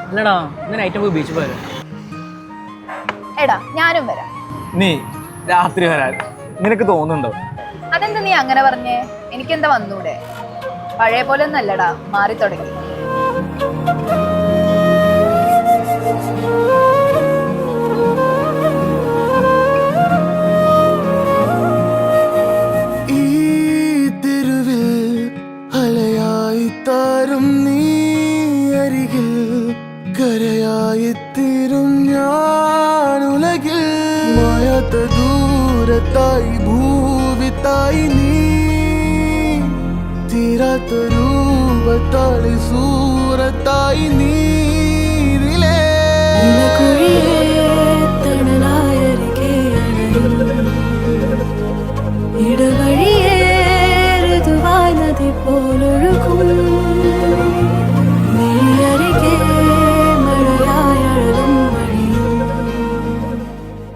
അല്ലടാ ഇന്ന് നൈറ്റ് പോയി ബീച്ചിൽ പോയാലോ? എടാ ഞാനും വരാം. നീ രാത്രി വരാൻ നിനക്ക് തോന്നുന്നുണ്ടോ? അതെന്താ നീ അങ്ങനെ പറഞ്ഞേ? എനിക്കെന്താ വന്നൂടെ? പഴയ പോലെ ഒന്നും അല്ലടാ, മാറി തുടങ്ങി. കരയായിത്തീരും ഞാനുലകിൽ മായാത്ത ദൂരത്തായി ഭൂവിത്തായി നീ തീരാത്ത രൂപത്താളി സൂറത്തായി നീ